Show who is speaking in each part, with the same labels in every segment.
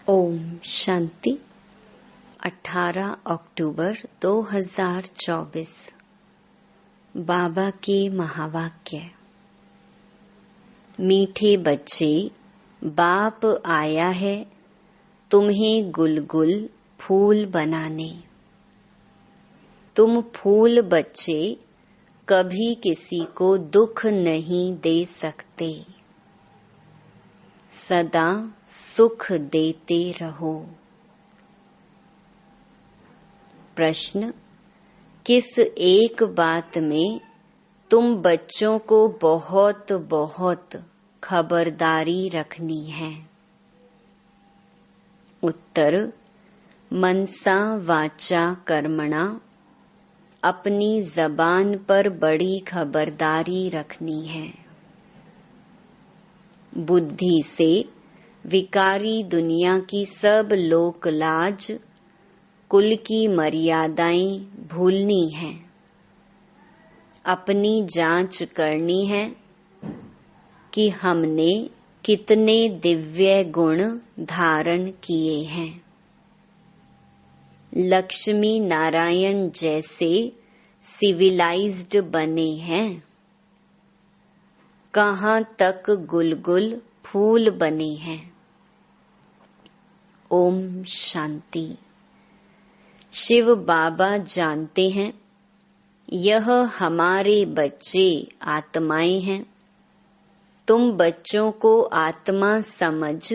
Speaker 1: ओम शांति। 18 अक्टूबर 2024। बाबा के महावाक्य। मीठे बच्चे, बाप आया है तुम्हें गुलगुल फूल बनाने। तुम फूल बच्चे कभी किसी को दुख नहीं दे सकते, सदा सुख देते रहो। प्रश्न: किस एक बात में तुम बच्चों को बहुत बहुत खबरदारी रखनी है? उत्तर: मनसा वाचा कर्मणा, अपनी जबान पर बड़ी खबरदारी रखनी है। बुद्धि से विकारी दुनिया की सब लोक लाज, कुल की मर्यादाएं भूलनी है। अपनी जांच करनी है कि हमने कितने दिव्य गुण धारण किए हैं। लक्ष्मी नारायण जैसे सिविलाइज्ड बने हैं, कहाँ तक गुलगुल फूल बने हैं। ओम शांति। शिव बाबा जानते हैं यह हमारे बच्चे आत्माएं हैं। तुम बच्चों को आत्मा समझ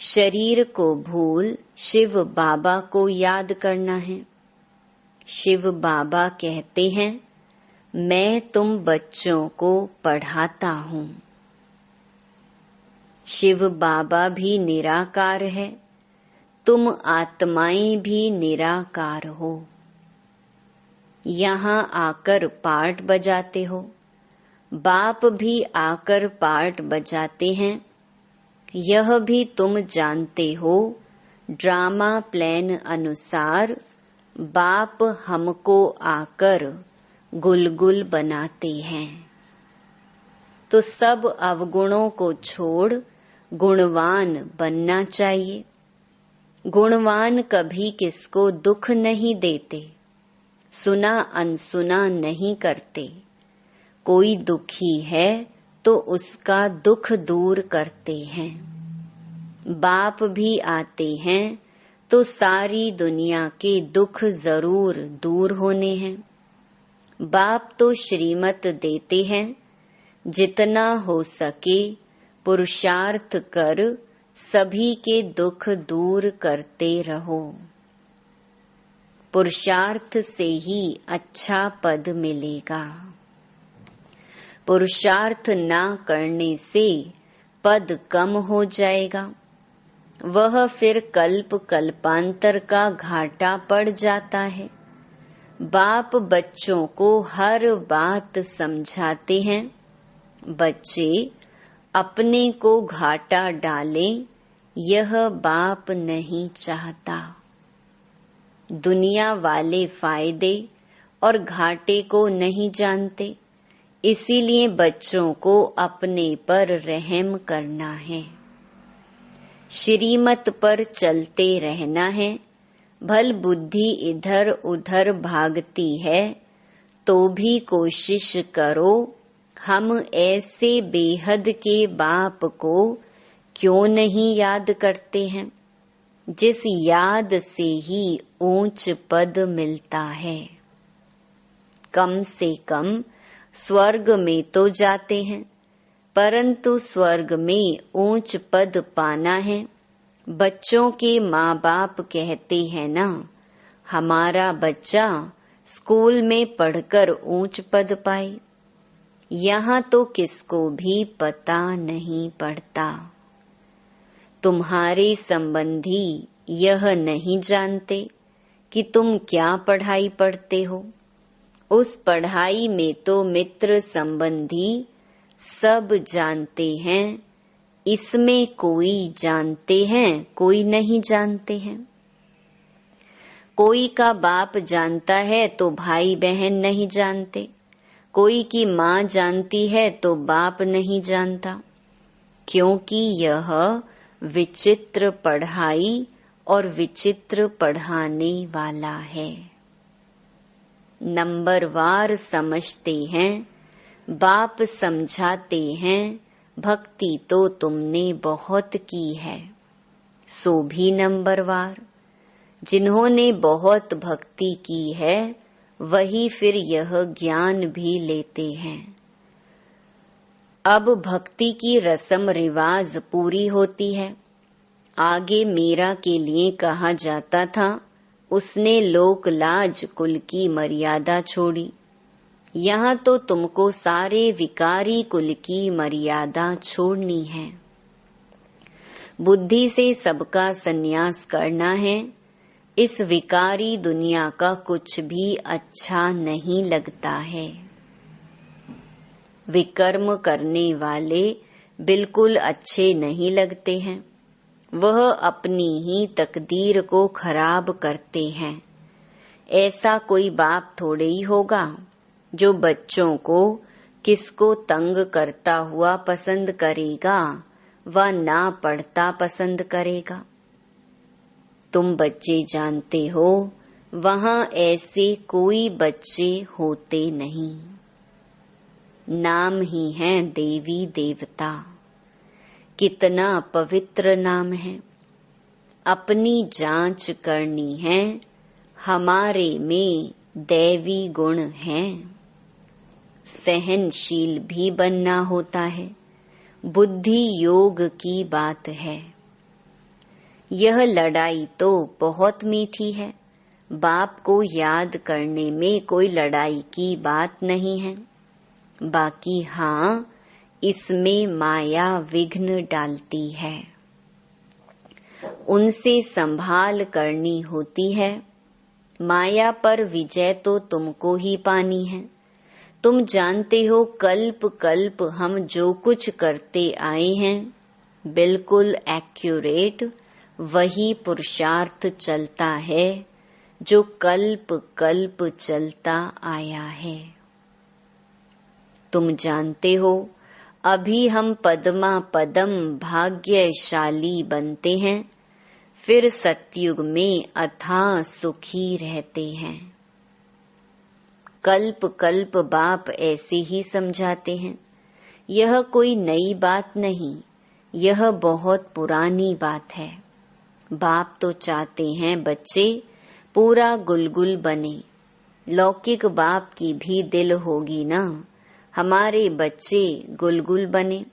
Speaker 1: शरीर को भूल शिव बाबा को याद करना है। शिव बाबा कहते हैं, मैं तुम बच्चों को पढ़ाता हूँ। शिव बाबा भी निराकार है, तुम आत्माएं भी निराकार हो। यहाँ आकर पार्ट बजाते हो, बाप भी आकर पार्ट बजाते हैं। यह भी तुम जानते हो, ड्रामा प्लान अनुसार बाप हमको आकर गुलगुल बनाते हैं। तो सब अवगुणों को छोड़ गुणवान बनना चाहिए। गुणवान कभी किसको दुख नहीं देते, सुना अनसुना नहीं करते। कोई दुखी है तो उसका दुख दूर करते हैं। बाप भी आते हैं तो सारी दुनिया के दुख जरूर दूर होने हैं। बाप तो श्रीमत देते हैं, जितना हो सके पुरुषार्थ कर सभी के दुख दूर करते रहो। पुरुषार्थ से ही अच्छा पद मिलेगा। पुरुषार्थ ना करने से पद कम हो जाएगा। वह फिर कल्प कल्पांतर का घाटा पड़ जाता है। बाप बच्चों को हर बात समझाते हैं। बच्चे अपने को घाटा डालें, यह बाप नहीं चाहता। दुनिया वाले फायदे और घाटे को नहीं जानते, इसीलिए बच्चों को अपने पर रहम करना है। श्रीमत पर चलते रहना है। भल बुद्धि इधर उधर भागती है तो भी कोशिश करो, हम ऐसे बेहद के बाप को क्यों नहीं याद करते हैं, जिस याद से ही ऊंच पद मिलता है। कम से कम स्वर्ग में तो जाते हैं, परंतु स्वर्ग में ऊंच पद पाना है। बच्चों के माँ बाप कहते हैं ना, हमारा बच्चा स्कूल में पढ़कर ऊंच पद पाए। यहाँ तो किसको भी पता नहीं पड़ता। तुम्हारे संबंधी यह नहीं जानते कि तुम क्या पढ़ाई पढ़ते हो। उस पढ़ाई में तो मित्र संबंधी सब जानते हैं। इसमें कोई जानते हैं, कोई नहीं जानते हैं। कोई का बाप जानता है तो भाई बहन नहीं जानते। कोई की माँ जानती है तो बाप नहीं जानता। क्योंकि यह विचित्र पढ़ाई और विचित्र पढ़ाने वाला है। नंबरवार समझते हैं, बाप समझाते हैं, भक्ति तो तुमने बहुत की है, सो भी नंबरवार। जिन्होंने बहुत भक्ति की है वही फिर यह ज्ञान भी लेते हैं। अब भक्ति की रस्म रिवाज पूरी होती है। आगे मीरा के लिए कहा जाता था, उसने लोक लाज कुल की मर्यादा छोड़ी। यहाँ तो तुमको सारे विकारी कुल की मर्यादा छोड़नी है। बुद्धि से सबका संन्यास करना है। इस विकारी दुनिया का कुछ भी अच्छा नहीं लगता है। विकर्म करने वाले बिल्कुल अच्छे नहीं लगते हैं। वह अपनी ही तकदीर को खराब करते हैं। ऐसा कोई बाप थोड़े ही होगा जो बच्चों को किसको तंग करता हुआ पसंद करेगा व ना पढ़ता पसंद करेगा। तुम बच्चे जानते हो, वहाँ ऐसे कोई बच्चे होते नहीं। नाम ही है देवी देवता। कितना पवित्र नाम है। अपनी जांच करनी है, हमारे में दैवी गुण हैं। सहनशील भी बनना होता है। बुद्धि योग की बात है। यह लड़ाई तो बहुत मीठी है। बाप को याद करने में कोई लड़ाई की बात नहीं है। बाकी हाँ, इसमें माया विघ्न डालती है। उनसे संभाल करनी होती है। माया पर विजय तो तुमको ही पानी है। तुम जानते हो, कल्प कल्प हम जो कुछ करते आए हैं, बिल्कुल एक्यूरेट वही पुरुषार्थ चलता है जो कल्प कल्प चलता आया है। तुम जानते हो, अभी हम पद्मा पदम भाग्यशाली बनते हैं, फिर सतयुग में अथाह सुखी रहते हैं। कल्प कल्प बाप ऐसे ही समझाते हैं। यह कोई नई बात नहीं, यह बहुत पुरानी बात है। बाप तो चाहते हैं बच्चे पूरा गुलगुल बने। लौकिक बाप की भी दिल होगी ना, हमारे बच्चे गुलगुल बने।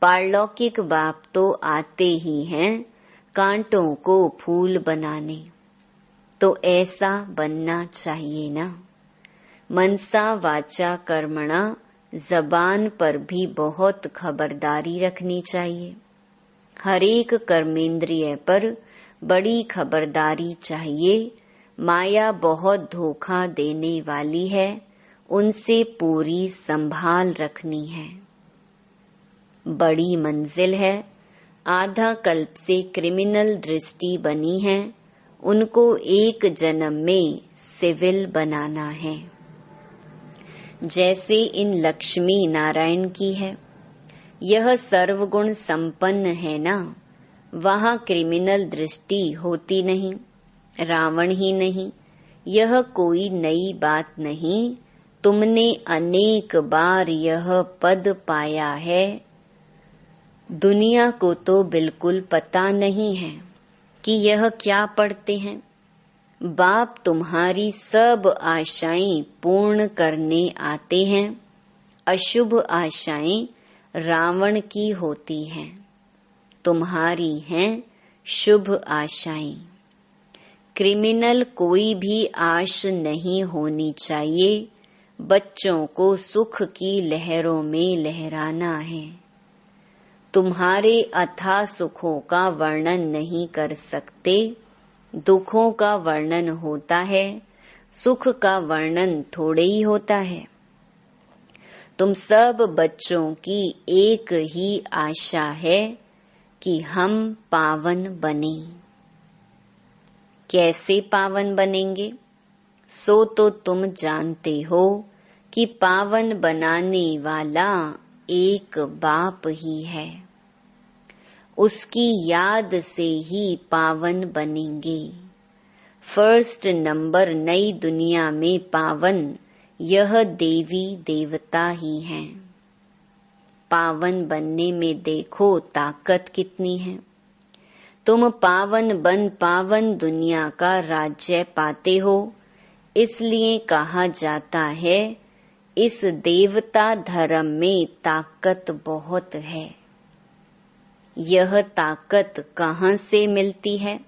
Speaker 1: पारलौकिक बाप तो आते ही हैं कांटों को फूल बनाने। तो ऐसा बनना चाहिए ना। मनसा वाचा कर्मणा, जबान पर भी बहुत खबरदारी रखनी चाहिए। हरेक कर्मेंद्रिय पर बड़ी खबरदारी चाहिए। माया बहुत धोखा देने वाली है, उनसे पूरी संभाल रखनी है। बड़ी मंजिल है। आधा कल्प से क्रिमिनल दृष्टि बनी है, उनको एक जन्म में सिविल बनाना है। जैसे इन लक्ष्मी नारायण की है। यह सर्वगुण संपन्न है ना, वहाँ क्रिमिनल दृष्टि होती नहीं। रावण ही नहीं, यह कोई नई बात नहीं। तुमने अनेक बार यह पद पाया है। दुनिया को तो बिल्कुल पता नहीं है कि यह क्या पढ़ते हैं। बाप तुम्हारी सब आशाएं पूर्ण करने आते हैं। अशुभ आशाएं रावण की होती हैं, तुम्हारी हैं शुभ आशाएं। क्रिमिनल कोई भी आश नहीं होनी चाहिए। बच्चों को सुख की लहरों में लहराना है। तुम्हारे अथाह सुखों का वर्णन नहीं कर सकते। दुखों का वर्णन होता है, सुख का वर्णन थोड़े ही होता है। तुम सब बच्चों की एक ही आशा है कि हम पावन बने। कैसे पावन बनेंगे? सो तो तुम जानते हो कि पावन बनाने वाला एक बाप ही है। उसकी याद से ही पावन बनेंगे। फर्स्ट नंबर नई दुनिया में पावन यह देवी देवता ही हैं। पावन बनने में देखो ताकत कितनी है। तुम पावन बन पावन दुनिया का राज्य पाते हो। इसलिए कहा जाता है इस देवता धर्म में ताकत बहुत है। यह ताकत कहाँ से मिलती है?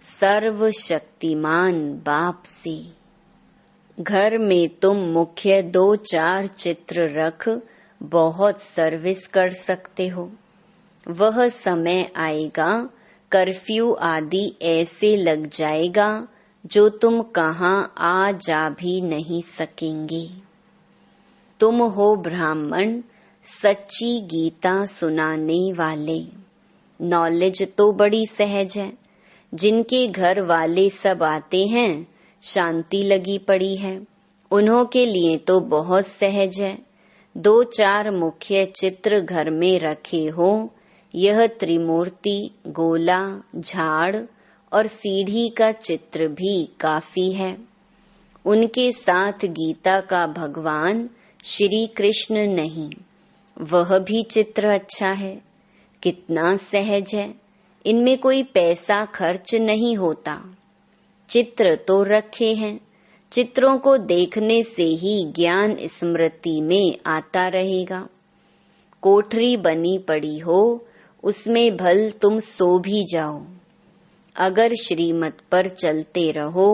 Speaker 1: सर्वशक्तिमान बाप से। घर में तुम मुख्य 2-4 चित्र रख बहुत सर्विस कर सकते हो। वह समय आएगा कर्फ्यू आदि ऐसे लग जाएगा जो तुम कहाँ आ जा भी नहीं सकेंगे। तुम हो ब्राह्मण, सच्ची गीता सुनाने वाले। नॉलेज तो बड़ी सहज है। जिनके घर वाले सब आते हैं, शांति लगी पड़ी है, उन्हों के लिए तो बहुत सहज है। 2-4 मुख्य चित्र घर में रखे हो। यह त्रिमूर्ति, गोला, झाड़ और सीढ़ी का चित्र भी काफी है। उनके साथ गीता का भगवान श्री कृष्ण नहीं, वह भी चित्र अच्छा है। कितना सहज है। इनमें कोई पैसा खर्च नहीं होता। चित्र तो रखे हैं। चित्रों को देखने से ही ज्ञान स्मृति में आता रहेगा। कोठरी बनी पड़ी हो, उसमें भल तुम सो भी जाओ। अगर श्रीमत पर चलते रहो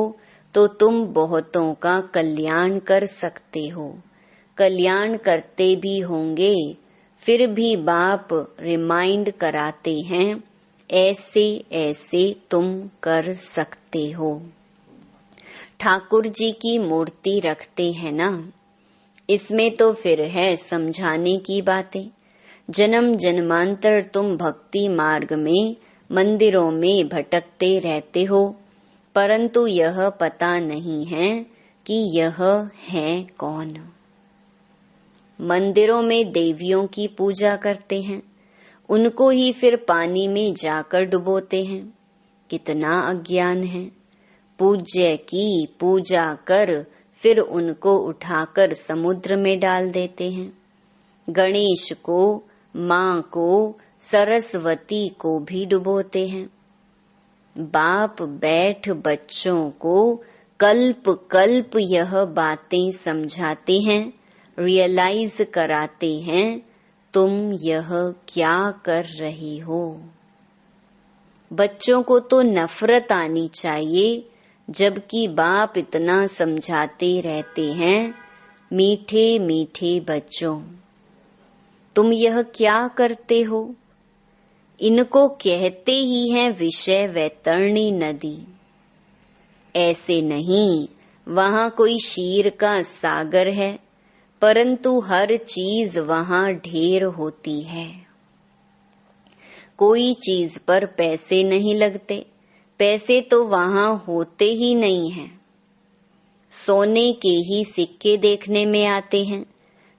Speaker 1: तो तुम बहुतों का कल्याण कर सकते हो। कल्याण करते भी होंगे, फिर भी बाप रिमाइंड कराते हैं ऐसे ऐसे तुम कर सकते हो। ठाकुर जी की मूर्ति रखते हैं ना, इसमें तो फिर है समझाने की बातें। जन्म जन्मांतर तुम भक्ति मार्ग में मंदिरों में भटकते रहते हो, परंतु यह पता नहीं है कि यह है कौन। मंदिरों में देवियों की पूजा करते हैं, उनको ही फिर पानी में जाकर डुबोते हैं। कितना अज्ञान है। पूज्य की पूजा कर फिर उनको उठाकर समुद्र में डाल देते हैं। गणेश को, माँ को, सरस्वती को भी डुबोते हैं। बाप बैठ बच्चों को कल्प कल्प यह बातें समझाते हैं, रियलाइज कराते हैं तुम यह क्या कर रहे हो। बच्चों को तो नफरत आनी चाहिए, जबकि बाप इतना समझाते रहते हैं। मीठे मीठे बच्चों, तुम यह क्या करते हो? इनको कहते ही हैं विषय वैतरणी नदी। ऐसे नहीं वहाँ कोई शीर का सागर है, परंतु हर चीज वहाँ ढेर होती है। कोई चीज पर पैसे नहीं लगते, पैसे तो वहाँ होते ही नहीं हैं। सोने के ही सिक्के देखने में आते हैं,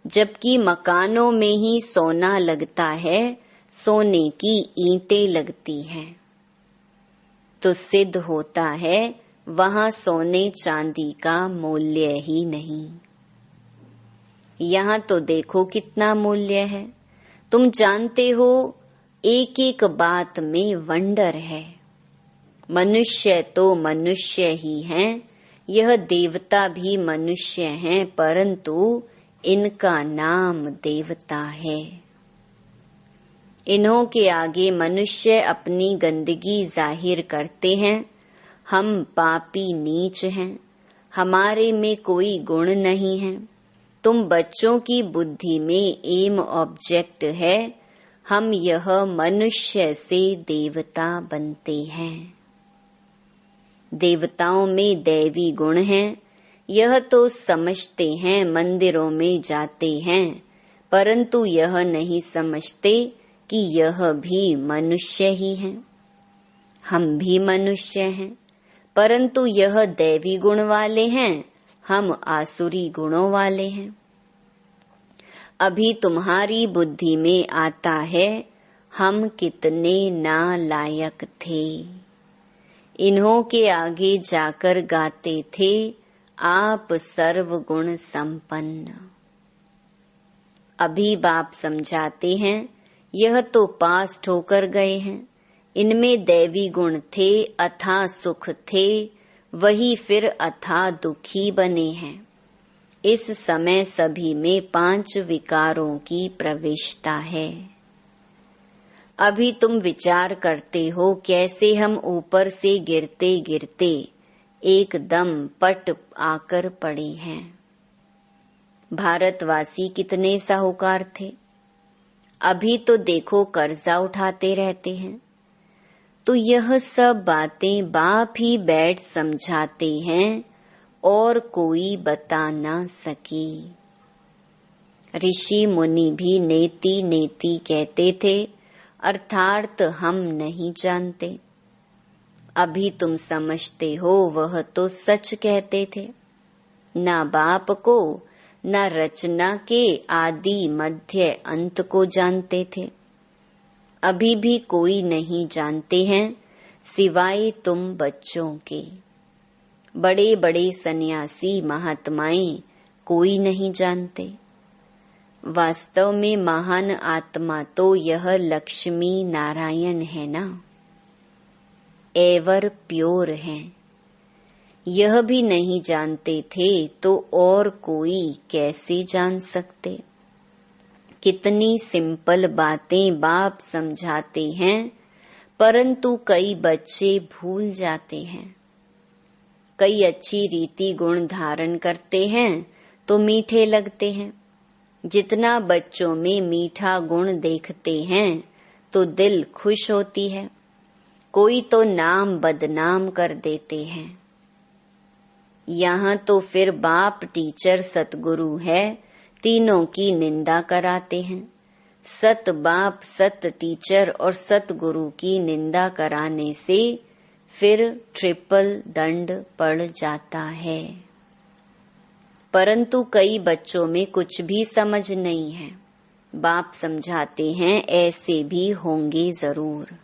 Speaker 1: जबकि मकानों में ही सोना लगता है, सोने की ईंटें लगती हैं। तो सिद्ध होता है वहाँ सोने चांदी का मूल्य ही नहीं। यहाँ तो देखो कितना मूल्य है। तुम जानते हो एक एक बात में वंडर है। मनुष्य तो मनुष्य ही हैं, यह देवता भी मनुष्य हैं, परंतु इनका नाम देवता है। इन्हों के आगे मनुष्य अपनी गंदगी जाहिर करते हैं। हम पापी नीच हैं, हमारे में कोई गुण नहीं है। तुम बच्चों की बुद्धि में एम ऑब्जेक्ट है, हम यह मनुष्य से देवता बनते हैं। देवताओं में दैवी गुण हैं, यह तो समझते हैं, मंदिरों में जाते हैं, परंतु यह नहीं समझते कि यह भी मनुष्य ही हैं। हम भी मनुष्य हैं, परंतु यह दैवी गुण वाले हैं, हम आसुरी गुणों वाले हैं। अभी तुम्हारी बुद्धि में आता है हम कितने नालायक थे। इन्हों के आगे जाकर गाते थे, आप सर्वगुण संपन्न। अभी बाप समझाते हैं, यह तो पास ठोकर गए हैं। इनमें दैवी गुण थे, अथाह सुख थे, वही फिर अथाह दुखी बने हैं। इस समय सभी में 5 विकारों की प्रविष्टता है। अभी तुम विचार करते हो कैसे हम ऊपर से गिरते गिरते एकदम पट आकर पड़े हैं। भारतवासी कितने साहूकार थे, अभी तो देखो कर्जा उठाते रहते हैं। तो यह सब बातें बाप ही बैठ समझाते हैं और कोई बता ना सके। ऋषि मुनि भी नेति नेति कहते थे, अर्थात हम नहीं जानते। अभी तुम समझते हो वह तो सच कहते थे। ना बाप को, ना रचना के आदि मध्य अंत को जानते थे। अभी भी कोई नहीं जानते हैं सिवाय तुम बच्चों के। बड़े बड़े सन्यासी महात्माएं कोई नहीं जानते। वास्तव में महान आत्मा तो यह लक्ष्मी नारायण है ना, एवर प्योर है। यह भी नहीं जानते थे तो और कोई कैसे जान सकते। कितनी सिंपल बातें बाप समझाते हैं, परंतु कई बच्चे भूल जाते हैं। कई अच्छी रीति गुण धारण करते हैं तो मीठे लगते हैं। जितना बच्चों में मीठा गुण देखते हैं तो दिल खुश होती है। कोई तो नाम बदनाम कर देते हैं। यहाँ तो फिर बाप टीचर सतगुरु है, तीनों की निंदा कराते हैं। सत बाप, सत टीचर और सतगुरु की निंदा कराने से फिर ट्रिपल दंड पड़ जाता है। परंतु कई बच्चों में कुछ भी समझ नहीं है। बाप समझाते हैं ऐसे भी होंगे जरूर।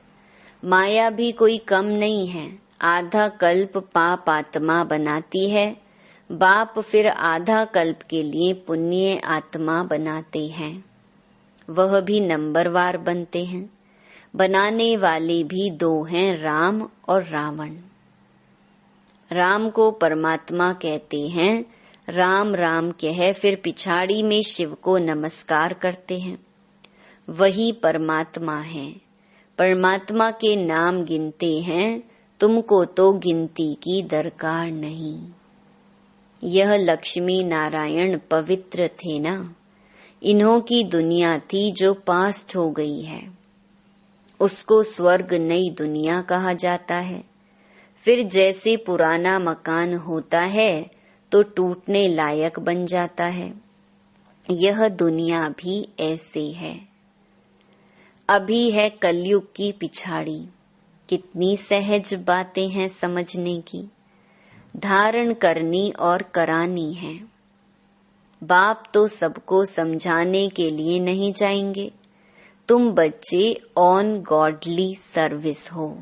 Speaker 1: माया भी कोई कम नहीं है, आधा कल्प पाप आत्मा बनाती है। बाप फिर आधा कल्प के लिए पुण्य आत्मा बनाते हैं। वह भी नंबरवार बनते हैं। बनाने वाले भी 2 हैं, राम और रावण। राम को परमात्मा कहते हैं। राम राम कह फिर पिछाड़ी में शिव को नमस्कार करते हैं। वही परमात्मा है। परमात्मा के नाम गिनते हैं, तुमको तो गिनती की दरकार नहीं। यह लक्ष्मी नारायण पवित्र थे ना, इन्हों की दुनिया थी जो पास्ट हो गई है। उसको स्वर्ग नई दुनिया कहा जाता है। फिर जैसे पुराना मकान होता है तो टूटने लायक बन जाता है, यह दुनिया भी ऐसे है। अभी है कलयुग की पिछाड़ी। कितनी सहज बातें हैं समझने की, धारण करनी और करानी है। बाप तो सबको समझाने के लिए नहीं जाएंगे। तुम बच्चे ऑन गॉडली सर्विस हो।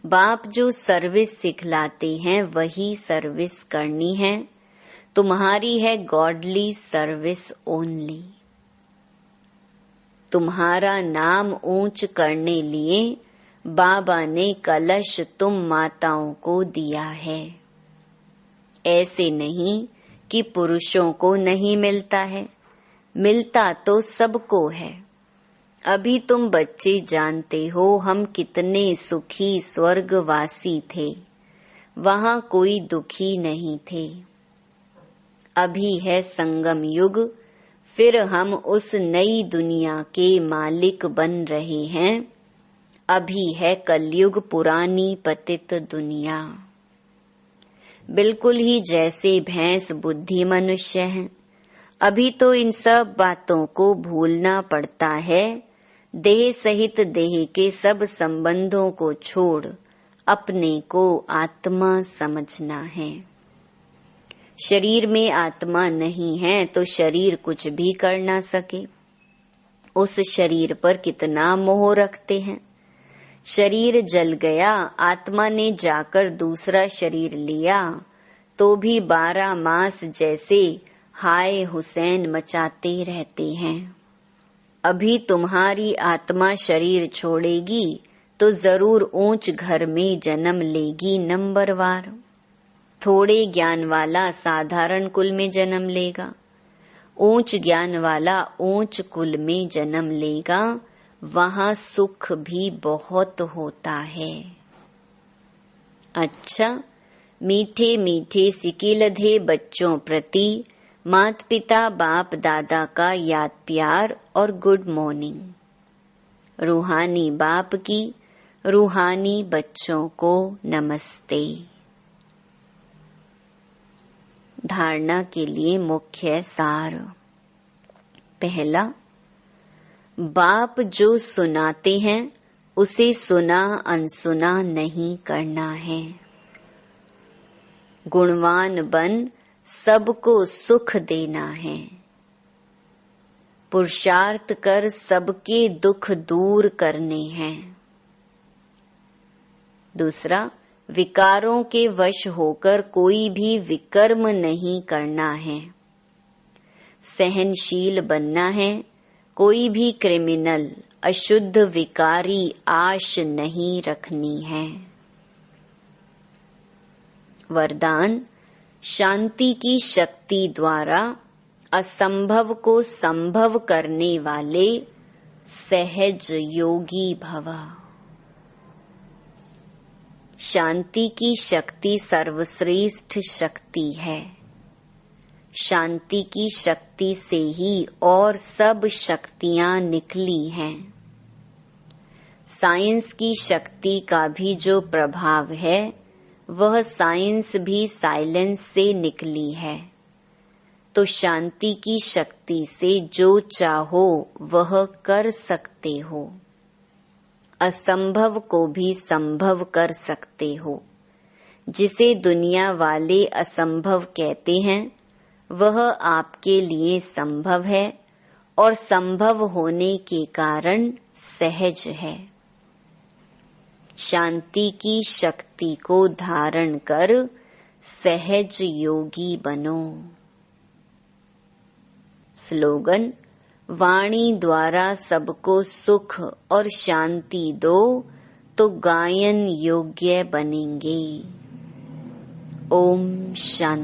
Speaker 1: बाप जो सर्विस सिखलाते हैं वही सर्विस करनी है। तुम्हारी है गॉडली सर्विस ओनली। तुम्हारा नाम ऊंच करने लिए बाबा ने कलश तुम माताओं को दिया है। ऐसे नहीं कि पुरुषों को नहीं मिलता है, मिलता तो सबको है। अभी तुम बच्चे जानते हो हम कितने सुखी स्वर्गवासी थे, वहां कोई दुखी नहीं थे। अभी है संगम युग, फिर हम उस नई दुनिया के मालिक बन रहे हैं। अभी है कलयुग, पुरानी पतित दुनिया। बिल्कुल ही जैसे भैंस बुद्धि मनुष्य है। अभी तो इन सब बातों को भूलना पड़ता है। देह सहित देह के सब संबंधों को छोड़ अपने को आत्मा समझना है। शरीर में आत्मा नहीं है तो शरीर कुछ भी कर ना सके। उस शरीर पर कितना मोह रखते हैं। शरीर जल गया, आत्मा ने जाकर दूसरा शरीर लिया, तो भी 12 मास जैसे हाय हुसैन मचाते रहते हैं। अभी तुम्हारी आत्मा शरीर छोड़ेगी तो जरूर ऊंच घर में जन्म लेगी नंबरवार। थोड़े ज्ञान वाला साधारण कुल में जन्म लेगा, ऊंच ज्ञान वाला ऊंच कुल में जन्म लेगा, वहां सुख भी बहुत होता है। अच्छा, मीठे मीठे सिकिलधे बच्चों प्रति माता पिता बाप दादा का याद प्यार और गुड मॉर्निंग। रूहानी बाप की रूहानी बच्चों को नमस्ते। धारणा के लिए मुख्य सार। पहला, बाप जो सुनाते हैं उसे सुना अनसुना नहीं करना है। गुणवान बन सबको सुख देना है। पुरुषार्थ कर सबके दुख दूर करने हैं। दूसरा, विकारों के वश होकर कोई भी विकर्म नहीं करना है। सहनशील बनना है। कोई भी क्रिमिनल अशुद्ध विकारी आश नहीं रखनी है। वरदान, शांति की शक्ति द्वारा असंभव को संभव करने वाले सहज योगी भव। शांति की शक्ति सर्वश्रेष्ठ शक्ति है। शांति की शक्ति से ही और सब शक्तियां निकली हैं। साइंस की शक्ति का भी जो प्रभाव है वह साइंस भी साइलेंस से निकली है। तो शांति की शक्ति से जो चाहो वह कर सकते हो। असंभव को भी संभव कर सकते हो। जिसे दुनिया वाले असंभव कहते हैं वह आपके लिए संभव है और संभव होने के कारण सहज है। शांति की शक्ति को धारण कर सहज योगी बनो। स्लोगन, वाणी द्वारा सबको सुख और शांति दो तो गायन योग्य बनेंगे। ओम शांति।